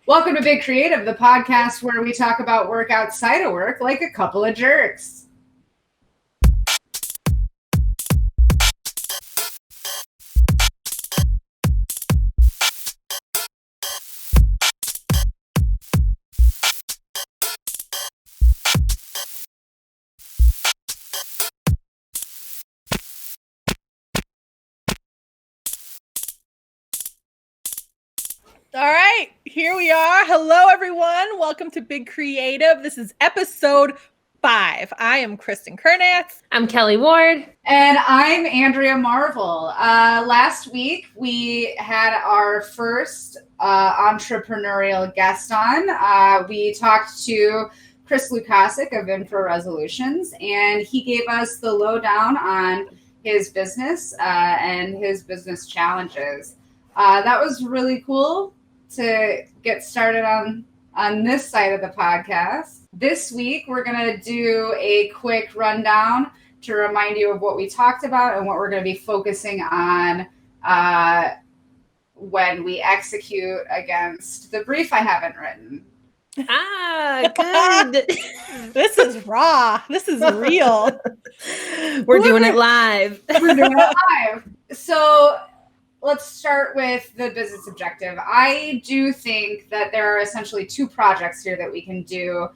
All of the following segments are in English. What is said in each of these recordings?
Welcome to Big Creative, the podcast where we talk about work outside of work like a couple of jerks. All right, here we are. Hello, everyone. Welcome to Big Creative. This is episode 5. I am Kristen Kernatz. I'm Kelly Ward. And I'm Andrea Marvel. Last week, we had our first entrepreneurial guest on. We talked to Chris Lukasic of Infra Resolutions, and he gave us the lowdown on his business and his business challenges. That was really cool to get started on this side of the podcast. This week, we're going to do a quick rundown to remind you of what we talked about and what we're going to be focusing on when we execute against the brief I haven't written. Good. This is raw. This is real. We're doing it live. We're doing it live. So let's start with the business objective. I do think that there are essentially 2 projects here that we can do,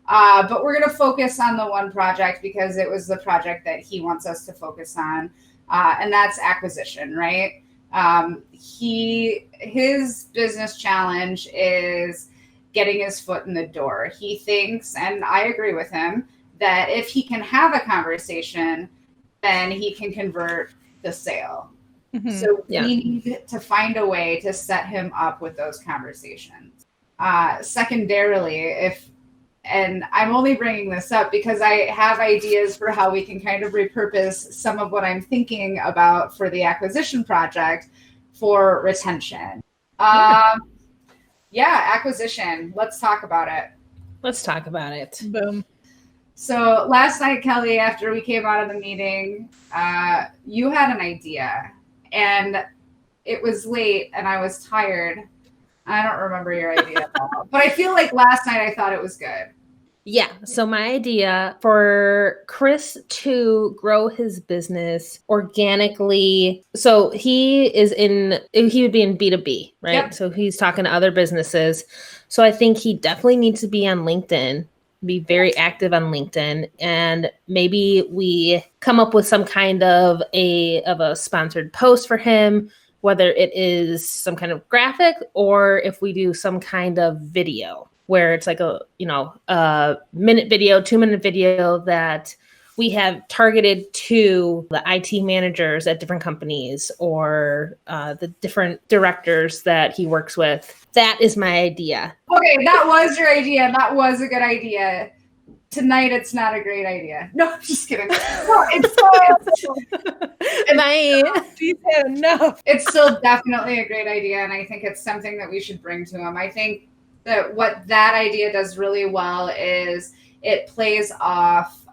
but we're going to focus on the one project because it was the project that he wants us to focus on, and that's acquisition, right? His business challenge is getting his foot in the door. He thinks, and I agree with him, that if he can have a conversation, then he can convert the sale. Mm-hmm. So we need to find a way to set him up with those conversations. Secondarily, and I'm only bringing this up because I have ideas for how we can kind of repurpose some of what I'm thinking about for the acquisition project for retention. Acquisition. Let's talk about it. Boom. So last night, Kelly, after we came out of the meeting, you had an idea. And it was late and I was tired. I don't remember your idea at all. But I feel like last night I thought it was good. Yeah. So my idea for Chris to grow his business organically. So he would be in B2B, right? Yep. So he's talking to other businesses. So I think he definitely needs to be on LinkedIn. Be very active on LinkedIn, and maybe we come up with some kind of a sponsored post for him, whether it is some kind of graphic or if we do some kind of video where it's like a minute video, 2-minute video that we have targeted to the IT managers at different companies or the different directors that he works with. That is my idea. Okay, that was your idea. That was a good idea. Tonight, it's not a great idea. No, I'm just kidding. No, it's still definitely a great idea, and I think it's something that we should bring to him. I think that what that idea does really well is it plays off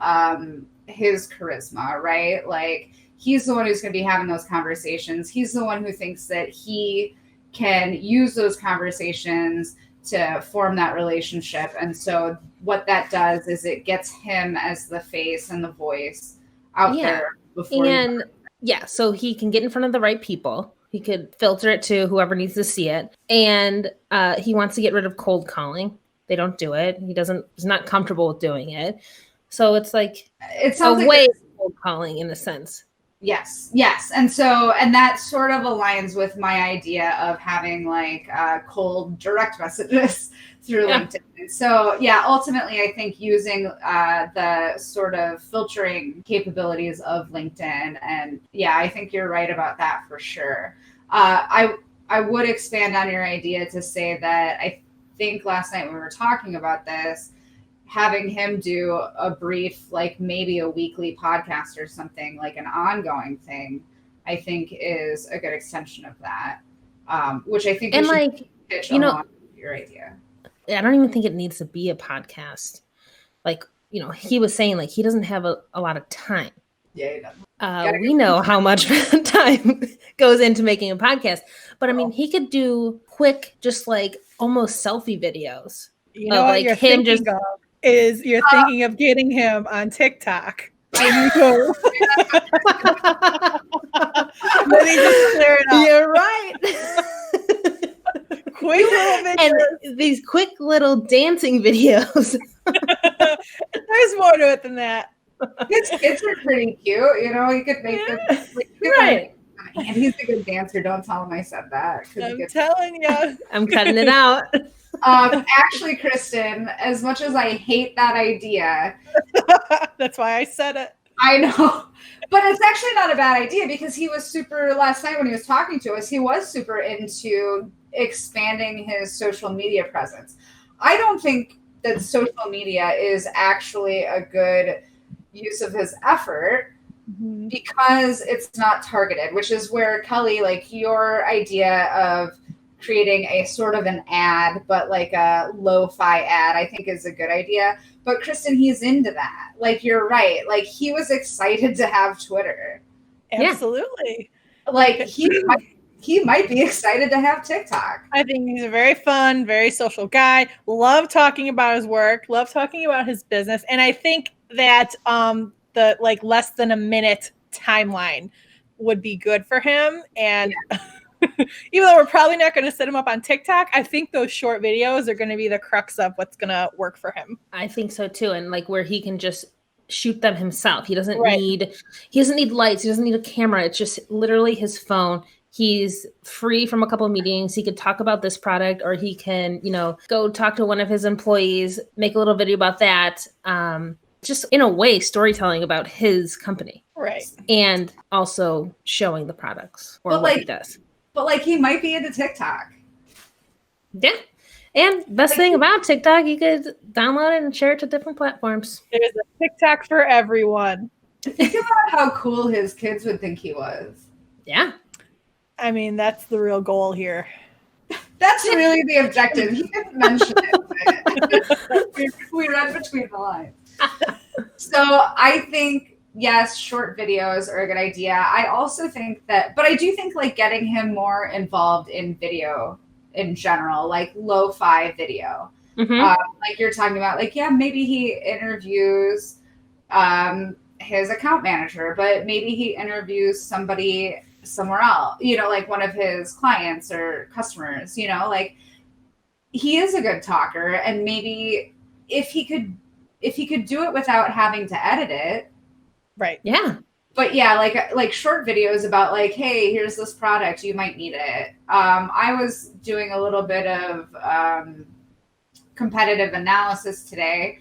his charisma, right? Like, he's the one who's going to be having those conversations. He's the one who thinks that he can use those conversations to form that relationship. And so what that does is it gets him as the face and the voice out there before. And so he can get in front of the right people. He could filter it to whoever needs to see it. And he wants to get rid of cold calling. They don't do it. He's not comfortable with doing it. So it's like a way of cold calling in a sense. Yes. And that sort of aligns with my idea of having like cold direct messages through LinkedIn. So ultimately I think using the sort of filtering capabilities of LinkedIn. And I think you're right about that for sure. I would expand on your idea to say that I think last night when we were talking about this, having him do a brief, like maybe a weekly podcast or something, like an ongoing thing, I think is a good extension of that. Which I think pitch along with your idea. I don't even think it needs to be a podcast. Like, he was saying, like, he doesn't have a lot of time. Yeah, he doesn't. We know how much time goes into making a podcast, but I mean, he could do quick, just like almost selfie videos. You know what like you're him thinking just of is you're thinking of getting him on TikTok. I know. Let me just clear it up. You're right. Quick little videos. And these quick little dancing videos. There's more to it than that. His kids are pretty cute. You know, you could make them. Like, Right. And he's a good dancer. Don't tell him I said that. I'm telling you. I'm cutting it out. Actually, Kristen, as much as I hate that idea, that's why I said it. I know, but it's actually not a bad idea because he was super, last night when he was talking to us, he was super into expanding his social media presence. I don't think that social media is actually a good use of his effort because it's not targeted, which is where, Kelly, like your idea of creating a sort of an ad, but like a lo-fi ad, I think is a good idea. But Kristen, he's into that. Like, you're right. Like, he was excited to have Twitter. Absolutely. Like, he might be excited to have TikTok. I think he's a very fun, very social guy. Love talking about his work. Love talking about his business. And I think that the like less than a minute timeline would be good for him. And even though we're probably not going to set him up on TikTok, I think those short videos are going to be the crux of what's going to work for him. I think so too. And like where he can just shoot them himself. He doesn't need lights. He doesn't need a camera. It's just literally his phone. He's free from a couple of meetings. He could talk about this product, or he can, go talk to one of his employees, make a little video about that. Just in a way, storytelling about his company. Right. And also showing the products or what he does. But like, he might be into TikTok. Yeah. And best thing about TikTok, you could download it and share it to different platforms. There's a TikTok for everyone. Think about how cool his kids would think he was. Yeah. I mean, that's the real goal here. That's really the objective. He didn't mention it. we read between the lines. So I think, yes, short videos are a good idea. I also think that, but I do think like getting him more involved in video in general, like lo-fi video. Like you're talking about, like, yeah, maybe he interviews his account manager, but maybe he interviews somebody somewhere else, like one of his clients or customers, like he is a good talker. And maybe if he could do it without having to edit it. Right. Yeah. But yeah, like short videos about like, hey, here's this product, you might need it. I was doing a little bit of competitive analysis today,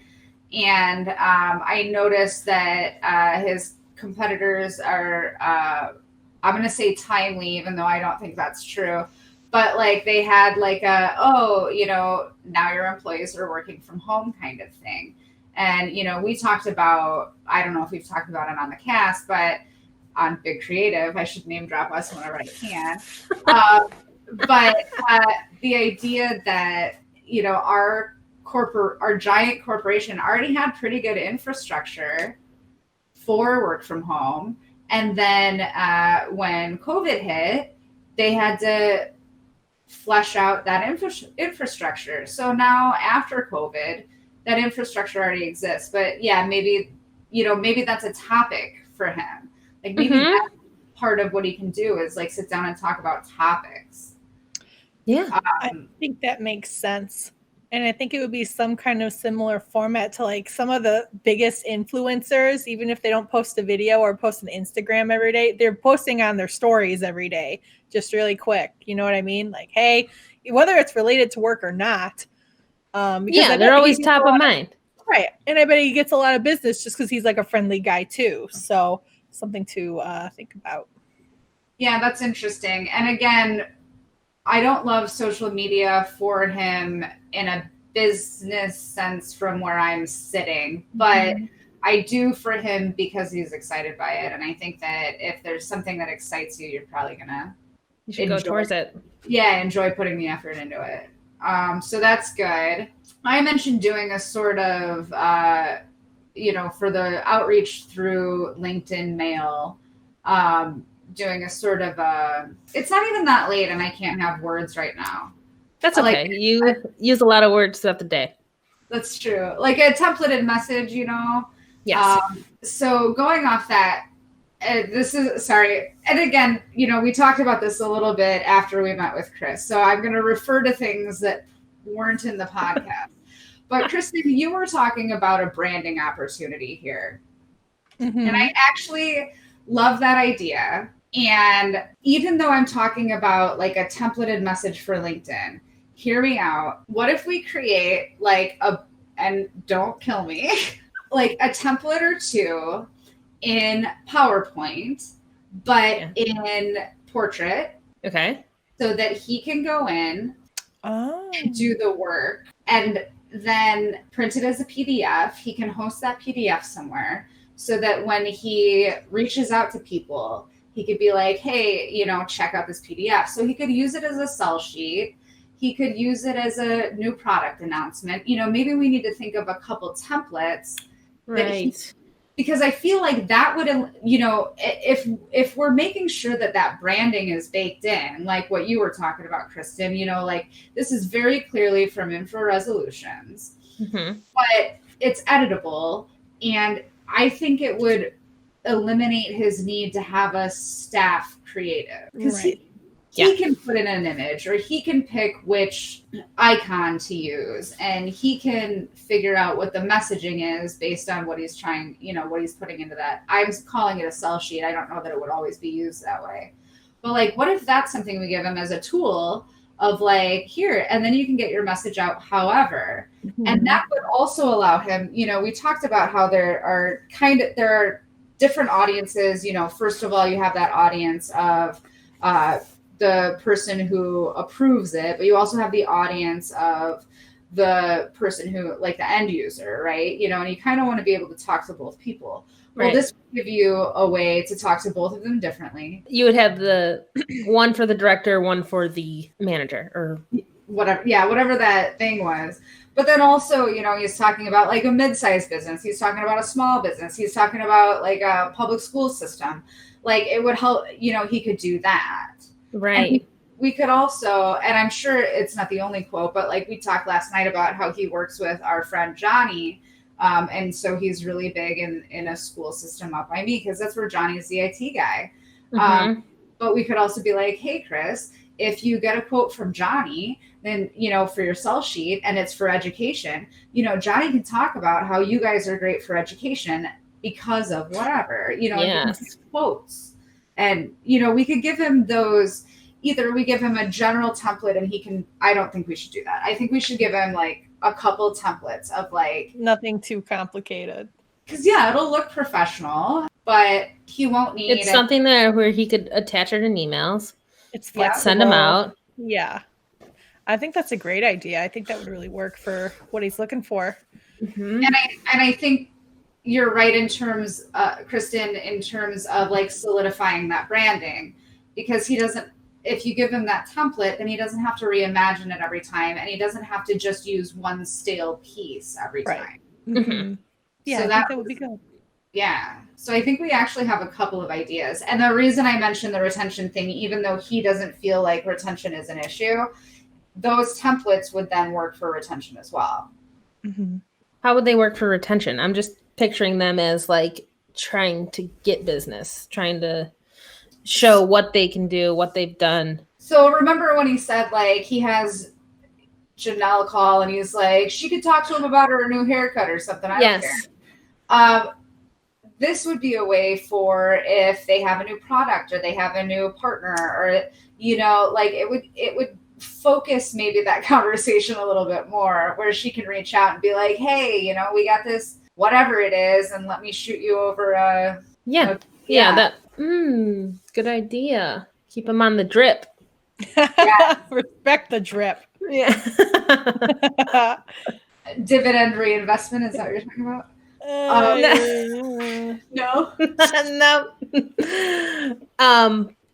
and I noticed that his competitors are, I'm going to say timely, even though I don't think that's true. But like they had like now your employees are working from home kind of thing. And, we talked about, I don't know if we've talked about it on the cast, but on Big Creative, I should name drop us whenever I can. But the idea that, our giant corporation already had pretty good infrastructure for work from home. And then when COVID hit, they had to flesh out that infrastructure. So now after COVID, that infrastructure already exists. But yeah, maybe that's a topic for him. Like maybe that's part of what he can do is like sit down and talk about topics. Yeah. I think that makes sense. And I think it would be some kind of similar format to like some of the biggest influencers, even if they don't post a video or post an Instagram every day, they're posting on their stories every day, just really quick. You know what I mean? Like, hey, whether it's related to work or not. They're always top of mind. Right. And I bet he gets a lot of business just because he's like a friendly guy too. So something to think about. Yeah, that's interesting. And again, I don't love social media for him in a business sense from where I'm sitting, but I do for him because he's excited by it. And I think that if there's something that excites you, you're probably you should go towards it. Yeah, enjoy putting the effort into it. So that's good. I mentioned doing a sort of, for the outreach through LinkedIn mail, doing a sort of it's not even that late and I can't have words right now. That's okay. You use a lot of words throughout the day. That's true. Like a templated message, Yes. So going off that, sorry. And again, we talked about this a little bit after we met with Chris. So I'm going to refer to things that weren't in the podcast. But Kristen, you were talking about a branding opportunity here. Mm-hmm. And I actually love that idea. And even though I'm talking about like a templated message for LinkedIn, hear me out. What if we create and don't kill me, like a template or two in PowerPoint, but in portrait. Okay. So that he can go in, do the work, and then print it as a PDF. He can host that PDF somewhere so that when he reaches out to people, he could be like, hey, check out this PDF. So he could use it as a sell sheet. He could use it as a new product announcement. Maybe we need to think of a couple templates. Right. Because I feel like that would, if we're making sure that branding is baked in, like what you were talking about, Kristen, like this is very clearly from Infra Resolutions, but it's editable. And I think it would eliminate his need to have a staff creative. Because he can put in an image or he can pick which icon to use and he can figure out what the messaging is based on what he's trying, what he's putting into that. I'm calling it a sell sheet. I don't know that it would always be used that way. But like, what if that's something we give him as a tool of like, here, and then you can get your message out however. And that would also allow him, we talked about how there are different audiences. First of all, you have that audience of the person who approves it, but you also have the audience of the person who, like the end user, right? And you kind of want to be able to talk to both people. Well, this would give you a way to talk to both of them differently. You would have the one for the director, one for the manager, or whatever. Yeah, whatever that thing was. But then also, he's talking about like a mid-sized business. He's talking about a small business. He's talking about like a public school system. Like it would help, he could do that. Right. We could also, and I'm sure it's not the only quote, but like we talked last night about how he works with our friend Johnny. And so he's really big in a school system up by me because that's where Johnny's the IT guy. But we could also be like, hey, Chris, if you get a quote from Johnny, then, for your sell sheet and it's for education, Johnny can talk about how you guys are great for education because of whatever, quotes. And, we could give him those, either we give him a general template and I don't think we should do that. I think we should give him like a couple templates of like. Nothing too complicated. Because, it'll look professional, but he won't need. It's something there where he could attach it in emails. It's flexible. Send them out. Yeah. I think that's a great idea. I think that would really work for what he's looking for. And I think you're right in terms, Kristen, in terms of like solidifying that branding, because if you give him that template, then he doesn't have to reimagine it every time. And he doesn't have to just use one stale piece every time. Yeah, so that would be good. Yeah. So I think we actually have a couple of ideas. And the reason I mentioned the retention thing, even though he doesn't feel like retention is an issue, those templates would then work for retention as well. How would they work for retention? I'm just picturing them as like trying to get business, trying to show what they can do, what they've done. So remember when he said like he has Janelle call and he's like, she could talk to him about her new haircut or something. I don't care. This would be a way for if they have a new product or they have a new partner or, like it would focus maybe that conversation a little bit more where she can reach out and be like, hey, we got this, whatever it is. And let me shoot you over good idea. Keep them on the drip. Respect the drip. Yeah. Dividend reinvestment, is that what you're talking about? No.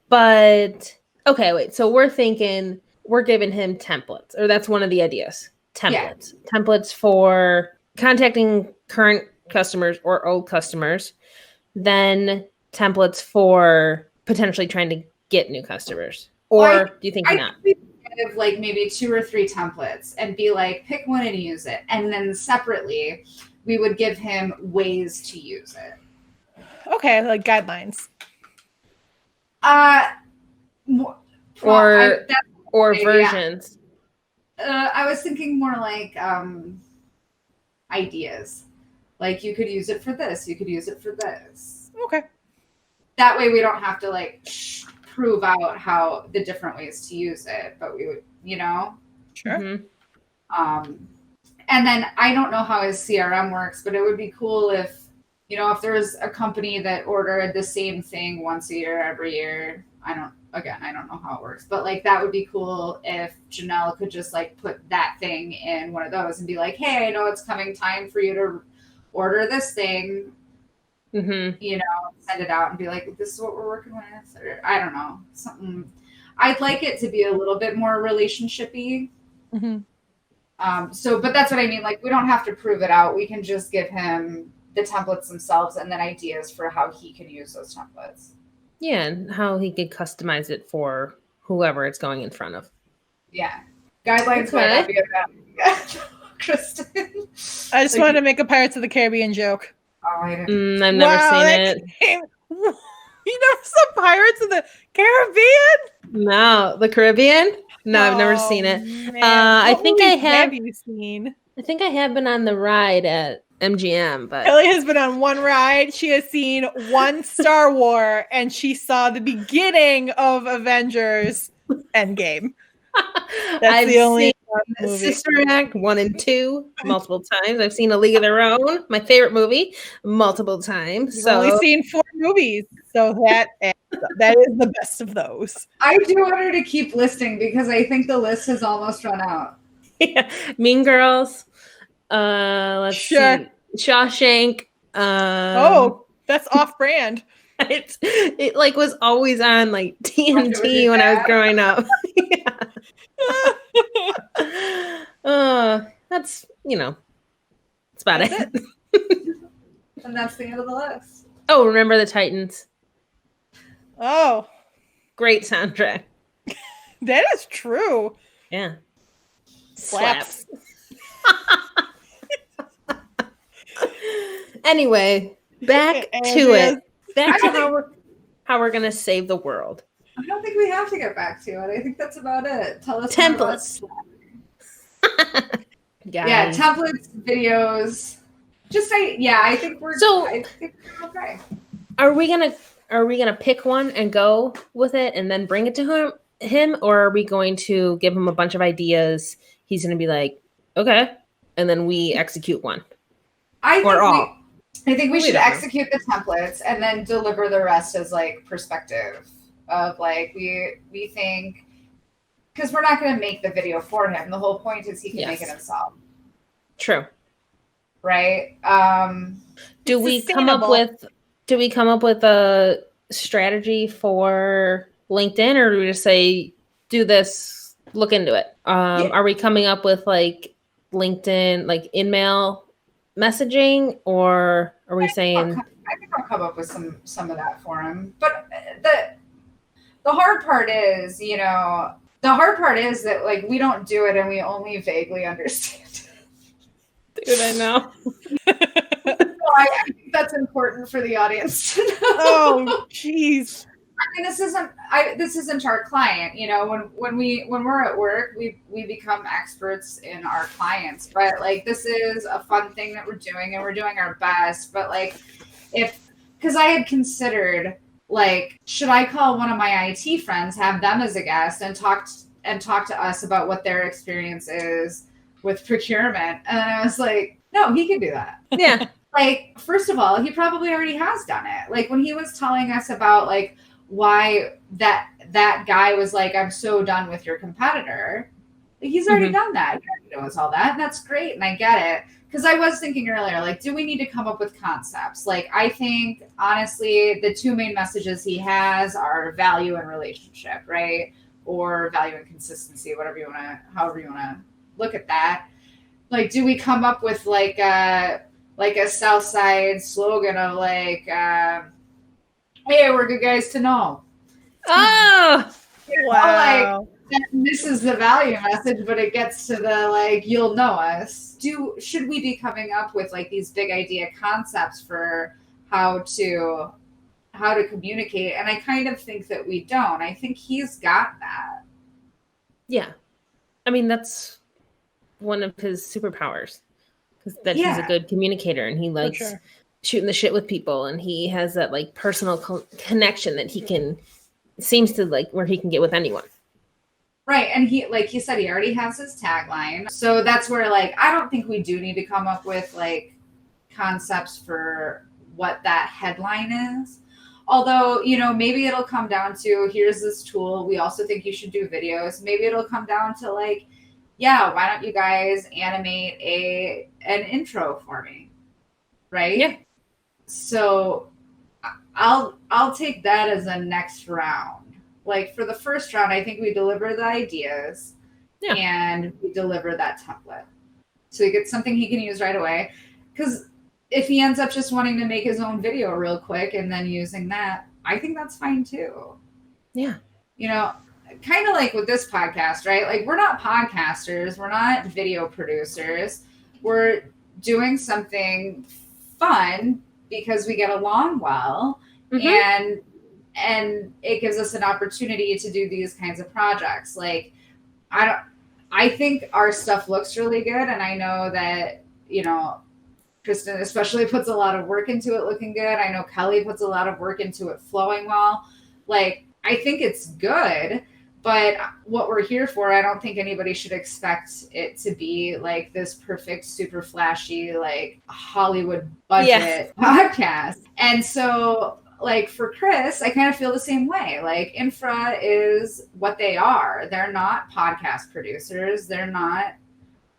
But okay, wait. So we're thinking we're giving him templates, or that's one of the ideas. Templates for contacting current customers or old customers. Then templates for potentially trying to get new customers? Or do you think not? I think we give like maybe 2 or 3 templates and be like, pick one and use it. And then separately, we would give him ways to use it. Okay, like guidelines. Or versions. I was thinking more like ideas. Like you could use it for this, you could use it for this. Okay. That way we don't have to like prove out how the different ways to use it, but we would, Sure. Mm-hmm. And then I don't know how his CRM works, but it would be cool if there's a company that ordered the same thing once a year, every year. I don't know how it works, but like that would be cool if Janelle could just like put that thing in one of those and be like, hey, I know it's coming time for you to order this thing. Mm-hmm. Send it out and be like, this is what we're working with, or I don't know, something. I'd like it to be a little bit more relationship-y. Mm-hmm. But that's what I mean. Like, we don't have to prove it out. We can just give him the templates themselves and then ideas for how he can use those templates. Yeah, and how he could customize it for whoever it's going in front of. Yeah. Guidelines might not be a bad idea, Kristen. I just wanted to make a Pirates of the Caribbean joke. Oh, I didn't. I've never seen it. You never saw Pirates of the Caribbean? No, the Caribbean? No, I've never seen it. I think I have. Have you seen? I think I have been on the ride at MGM, but Kelly has been on one ride. She has seen one Star Wars, and she saw the beginning of Avengers Endgame. That's the only movie. Sister Act 1 and 2 multiple times. I've seen A League of Their Own, my favorite movie, multiple times. You've only seen 4 movies, so that is the best of those. I do want her to keep listing because I think the list has almost run out. Yeah. Mean Girls. Let's see. Shawshank. That's off-brand. It like was always on like TNT when I was growing up. That's that's about it. And that's the end of the list. Oh, Remember the Titans. Oh, great soundtrack. That is true. Yeah. Slaps. Anyway, back to it. Back to how we're gonna save the world. I don't think we have to get back to it. I think that's about it. Tell us templates. Yeah, templates, videos. I think we're okay. Are we gonna pick one and go with it and then bring it to him, or are we going to give him a bunch of ideas? He's gonna be like, okay, and then we execute one. I think we should execute the templates and then deliver the rest as like perspective of like we think, because we're not going to make the video for him. The whole point is he can make it himself. True. Right. Do we come up with a strategy for LinkedIn, or do we just say do this, look into it? Are we coming up with like LinkedIn, like in-mail messaging, or are we saying? I think I'll come up with some of that for him. But the hard part is, that like we don't do it and we only vaguely understand it. Dude, I know. I think that's important for the audience to know. Oh, jeez. I mean, this isn't our client. When we're at work, we become experts in our clients. But like, this is a fun thing that we're doing, and we're doing our best. But like, because I had considered like, should I call one of my IT friends, have them as a guest, and talk to us about what their experience is with procurement? And I was like, no, he can do that. Yeah. Like, first of all, he probably already has done it. Like when he was telling us about like why that guy was like, I'm so done with your competitor. Like, he's already done that. He knows all that. And that's great. And I get it. Because I was thinking earlier, like, do we need to come up with concepts? Like, I think, honestly, the 2 main messages he has are value and relationship, right? Or value and consistency, however you want to look at that. Like, do we come up with like a South Side slogan of like, hey, we're good guys to know. Oh, Wow. That misses the value message, but it gets to the like, you'll know us. Should we be coming up with like these big idea concepts for how to communicate? And I kind of think that we don't. I think he's got that. yeah. I mean, that's one of his superpowers, because he's a good communicator and he likes shooting the shit with people, and he has that like personal connection that seems to like where he can get with anyone. Right. And he, like he said, he already has his tagline. So that's where, like, I don't think we do need to come up with, like, concepts for what that headline is. Although, you know, maybe it'll come down to, here's this tool. We also think you should do videos. Maybe it'll come down to, like, yeah, why don't you guys animate an intro for me? Right? Yeah. So I'll take that as a next round. Like for the first round, I think we deliver the ideas and we deliver that template. So he gets something he can use right away. Because if he ends up just wanting to make his own video real quick and then using that, I think that's fine too. Yeah. You know, kind of like with this podcast, right? Like we're not podcasters. We're not video producers. We're doing something fun because we get along well. Mm-hmm. And it gives us an opportunity to do these kinds of projects. Like, I think our stuff looks really good. And I know that, you know, Kristen especially puts a lot of work into it looking good. I know Kelly puts a lot of work into it flowing well. Like, I think it's good, but what we're here for, I don't think anybody should expect it to be like this perfect, super flashy, like Hollywood budget podcast. And so, like for Chris, I kind of feel the same way. Like Infra is what they are. They're not podcast producers. They're not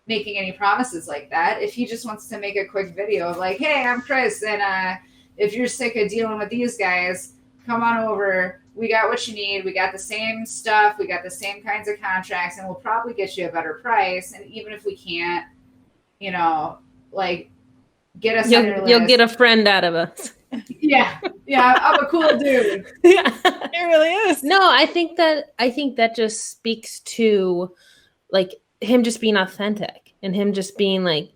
making any promises like that. If he just wants to make a quick video of like, hey, I'm Chris, and if you're sick of dealing with these guys, come on over. We got what you need. We got the same stuff. We got the same kinds of contracts, and we'll probably get you a better price. And even if we can't, you know, like get us on your list. You'll get a friend out of us. Yeah, I'm a cool dude. Yeah, it really is. No, I think that just speaks to like him just being authentic and him just being like,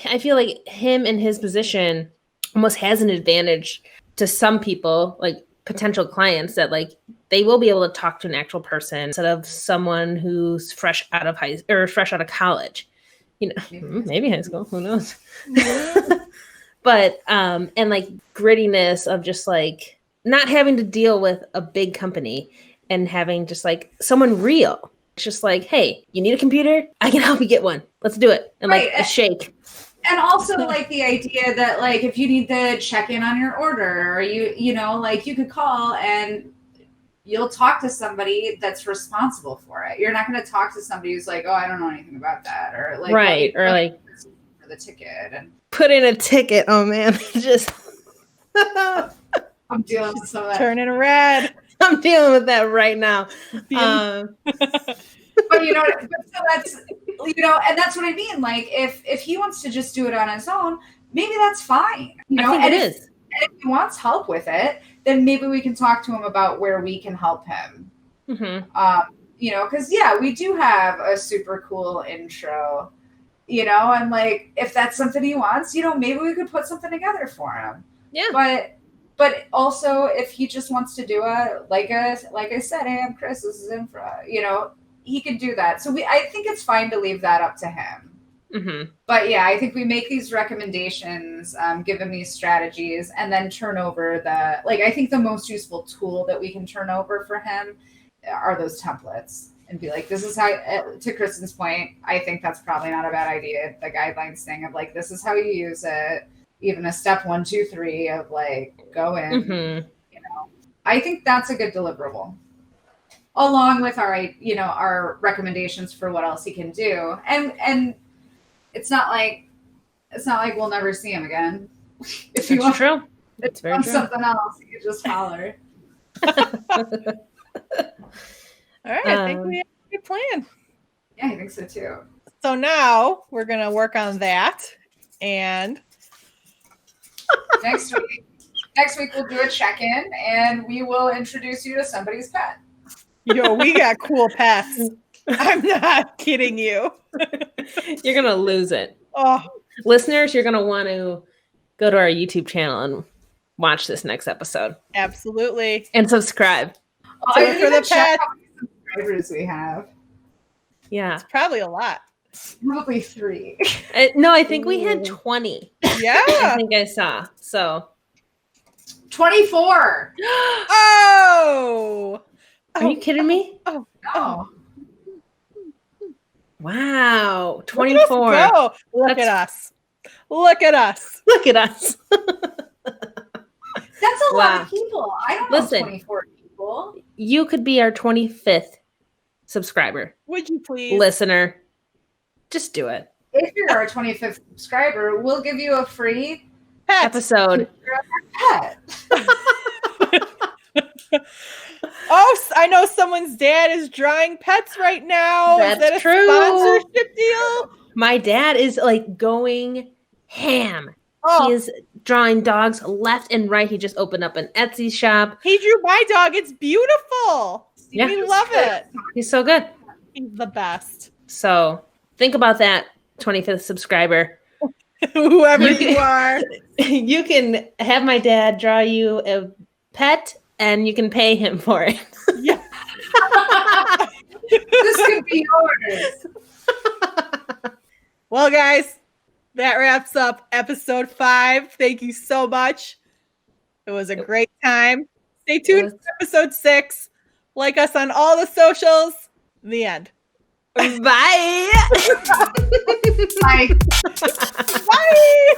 I feel like him in his position almost has an advantage to some people, like potential clients, that like they will be able to talk to an actual person instead of someone who's fresh out of college. You know, maybe high school, who knows? But and like grittiness of just like not having to deal with a big company and having just like someone real. It's just like, hey, you need a computer? I can help you get one. Let's do it. And like a shake. And also like the idea that like if you need to check in on your order, or you know, like you could call and you'll talk to somebody that's responsible for it. You're not going to talk to somebody who's like, oh, I don't know anything about that, or like right, or like for the ticket and put in a ticket. Oh man, just I'm dealing with some of that. Turning red. I'm dealing with that right now. But you know, so that's, you know, and that's what I mean. Like if he wants to just do it on his own, maybe that's fine. You know, and if he wants help with it, then maybe we can talk to him about where we can help him. Mm-hmm. You know, because we do have a super cool intro. You know, and like if that's something he wants, you know, maybe we could put something together for him. Yeah. But also if he just wants to do like I said, hey, I'm Chris, this is Infra, you know, he could do that. So I think it's fine to leave that up to him. Mm-hmm. But yeah, I think we make these recommendations, give him these strategies, and then turn over I think the most useful tool that we can turn over for him are those templates. And be like, this is how, to Kristen's point, I think that's probably not a bad idea. The guidelines thing of like, this is how you use it. Even a step 1, 2, 3 of like, go in, you know, I think that's a good deliverable. Along with our recommendations for what else he can do. And it's not like we'll never see him again. If you want, true. If you want something else, you can just holler. All right, I think we have a good plan. Yeah, I think so too. So now we're going to work on that. And next week, Next week we'll do a check-in and we will introduce you to somebody's pet. Yo, we got cool pets. I'm not kidding you. You're going to lose it. Oh, Listeners, you're going to want to go to our YouTube channel and watch this next episode. absolutely. And subscribe. Oh, Do I it didn't for the even check pet. how many subscribers we have. Yeah. Probably a lot. Probably 3. No, I think we had 20. I Yeah. think I saw. So 24. Oh. are you kidding me? Oh. Oh. Wow. Look at us 24. go. Look That's- at us. Look at us. Look at us. That's a lot Wow. of people. I don't Listen. know 24 people. You could be our 25th subscriber, Would you please? listener. Just do it. If you're our 25th subscriber, we'll give you a free Pets. Episode. pet. Oh, I know someone's dad is drawing pets right now. That's is that a true. sponsorship deal? My dad is like going ham. Oh, He is drawing dogs left and right. He just opened up an Etsy shop. he drew my dog. It's beautiful. Yeah. We love it. He's so good. He's the best. So think about that, 25th subscriber. Whoever You you are. You can have my dad draw you a pet and you can pay him for it. Yeah. This could be yours. Well, guys, that wraps up episode 5. Thank you so much. It was a great time. Stay tuned for episode 6. Like us on all the socials. The end. Bye. Like, Bye.